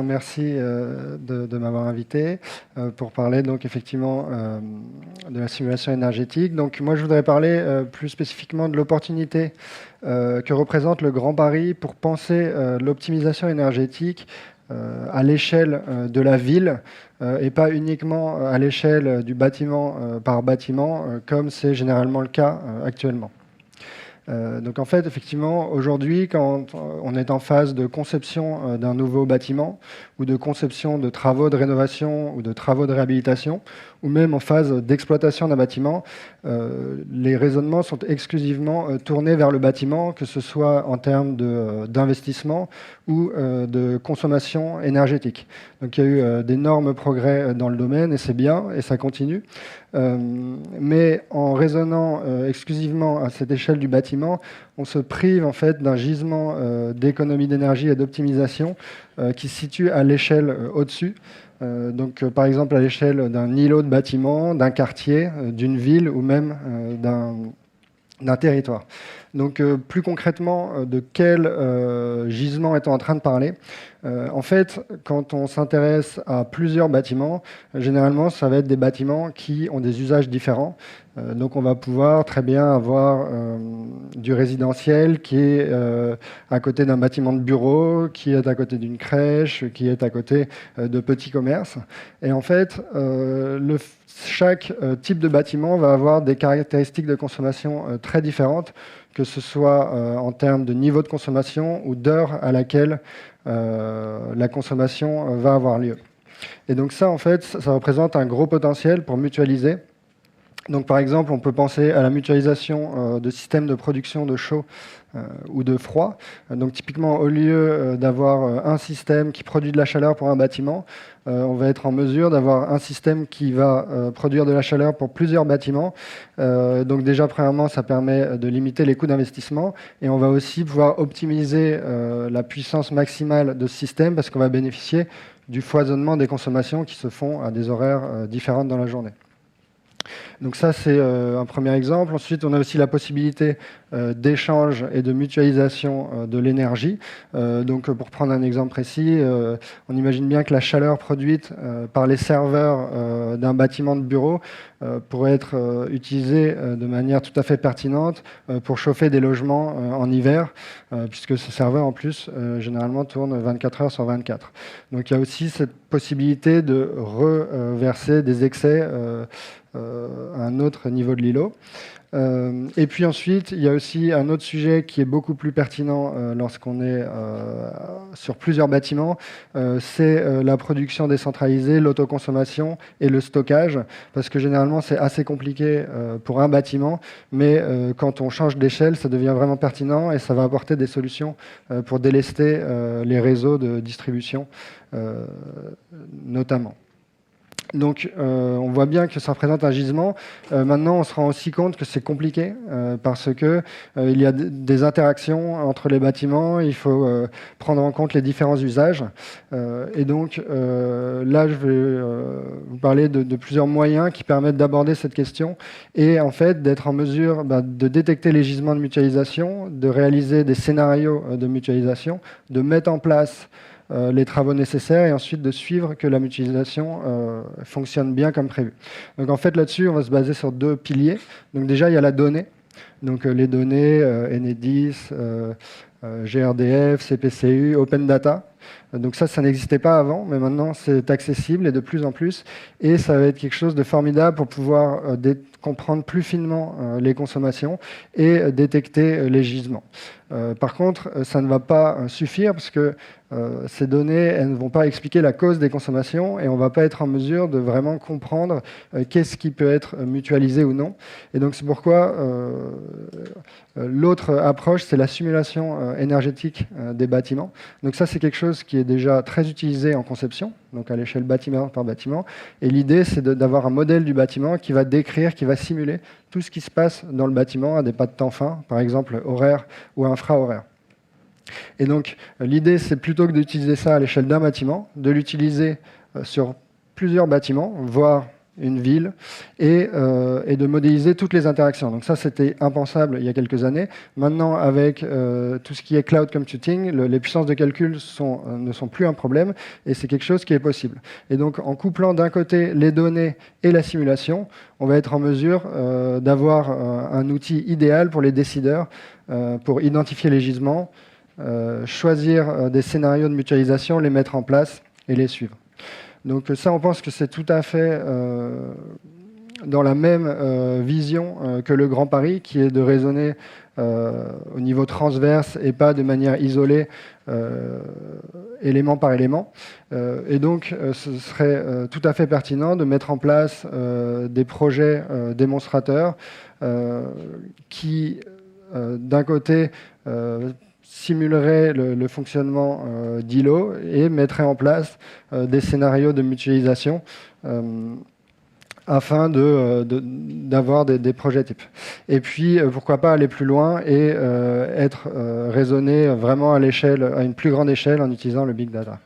bien, merci de m'avoir invité pour parler donc effectivement de la simulation énergétique. Donc moi, je voudrais parler plus spécifiquement de l'opportunité que représente le Grand Paris pour penser l'optimisation énergétique à l'échelle de la ville et pas uniquement à l'échelle du bâtiment par bâtiment, comme c'est généralement le cas actuellement. Donc en fait, effectivement, aujourd'hui, quand on est en phase de conception d'un nouveau bâtiment ou de conception de travaux de rénovation ou de travaux de réhabilitation, ou même en phase d'exploitation d'un bâtiment, les raisonnements sont exclusivement tournés vers le bâtiment, que ce soit en termes d'investissement ou de consommation énergétique. Donc il y a eu d'énormes progrès dans le domaine et c'est bien et ça continue. Mais en raisonnant exclusivement à cette échelle du bâtiment, on se prive en fait d'un gisement d'économie d'énergie et d'optimisation qui se situe à l'échelle au-dessus. Donc, par exemple, à l'échelle d'un îlot de bâtiment, d'un quartier, d'une ville ou même d'un territoire. Donc, plus concrètement, de quel gisement est-on en train de parler? En fait, quand on s'intéresse à plusieurs bâtiments, généralement, ça va être des bâtiments qui ont des usages différents. Donc, on va pouvoir très bien avoir du résidentiel qui est à côté d'un bâtiment de bureau, qui est à côté d'une crèche, qui est à côté de petits commerces. Et en fait, chaque type de bâtiment va avoir des caractéristiques de consommation très différentes, que ce soit en termes de niveau de consommation ou d'heure à laquelle la consommation va avoir lieu. Et donc ça, en fait, ça représente un gros potentiel pour mutualiser. Donc par exemple, on peut penser à la mutualisation de systèmes de production de chaud ou de froid. Donc typiquement, au lieu d'avoir un système qui produit de la chaleur pour un bâtiment, on va être en mesure d'avoir un système qui va produire de la chaleur pour plusieurs bâtiments. Donc déjà, premièrement, ça permet de limiter les coûts d'investissement et on va aussi pouvoir optimiser la puissance maximale de ce système parce qu'on va bénéficier du foisonnement des consommations qui se font à des horaires différents dans la journée. Donc ça, c'est un premier exemple. Ensuite, on a aussi la possibilité d'échange et de mutualisation de l'énergie. Donc, pour prendre un exemple précis, on imagine bien que la chaleur produite par les serveurs d'un bâtiment de bureau pourrait être utilisée de manière tout à fait pertinente pour chauffer des logements en hiver, puisque ces serveurs, en plus, généralement tournent 24 heures sur 24. Donc, il y a aussi cette possibilité de reverser des excès à un autre niveau de l'îlot. Et puis ensuite, il y a aussi un autre sujet qui est beaucoup plus pertinent lorsqu'on est sur plusieurs bâtiments, c'est la production décentralisée, l'autoconsommation et le stockage, parce que généralement c'est assez compliqué pour un bâtiment, mais quand on change d'échelle, ça devient vraiment pertinent et ça va apporter des solutions pour délester les réseaux de distribution notamment. Donc, on voit bien que ça représente un gisement. Maintenant, on se rend aussi compte que c'est compliqué parce que il y a des interactions entre les bâtiments. Il faut prendre en compte les différents usages. Et donc, là, je vais vous parler de plusieurs moyens qui permettent d'aborder cette question et en fait d'être en mesure de détecter les gisements de mutualisation, de réaliser des scénarios de mutualisation, de mettre en place les travaux nécessaires et ensuite de suivre que la mutualisation fonctionne bien comme prévu. Donc en fait là-dessus, on va se baser sur deux piliers. Donc déjà, il y a la donnée. Donc les données Enedis, GRDF, CPCU, Open Data. Donc ça n'existait pas avant, mais maintenant c'est accessible et de plus en plus. Et ça va être quelque chose de formidable pour pouvoir comprendre plus finement les consommations et détecter les gisements. Par contre, ça ne va pas suffire parce que ces données, elles ne vont pas expliquer la cause des consommations et on ne va pas être en mesure de vraiment comprendre qu'est-ce qui peut être mutualisé ou non. Et donc c'est pourquoi l'autre approche, c'est la simulation énergétique des bâtiments. Donc ça, c'est quelque chose qui est déjà très utilisé en conception, donc à l'échelle bâtiment par bâtiment. Et l'idée, c'est d'avoir un modèle du bâtiment qui va décrire, qui va simuler tout ce qui se passe dans le bâtiment à des pas de temps fins, par exemple horaire ou infra-horaire. Et donc, l'idée, c'est plutôt que d'utiliser ça à l'échelle d'un bâtiment, de l'utiliser sur plusieurs bâtiments, voire une ville, et de modéliser toutes les interactions. Donc ça, c'était impensable il y a quelques années. Maintenant, avec tout ce qui est cloud computing, les puissances de calcul ne sont plus un problème, et c'est quelque chose qui est possible. Et donc, en couplant d'un côté les données et la simulation, on va être en mesure d'avoir un outil idéal pour les décideurs, pour identifier les gisements, choisir des scénarios de mutualisation, les mettre en place et les suivre. Donc ça, on pense que c'est tout à fait dans la même vision que le Grand Paris, qui est de raisonner au niveau transverse et pas de manière isolée, élément par élément. Et donc, ce serait tout à fait pertinent de mettre en place des projets démonstrateurs qui, d'un côté, simulerait le fonctionnement d'îlots et mettrait en place des scénarios de mutualisation afin d'avoir des projets types. Et puis, pourquoi pas aller plus loin et être raisonné vraiment à une plus grande échelle en utilisant le big data.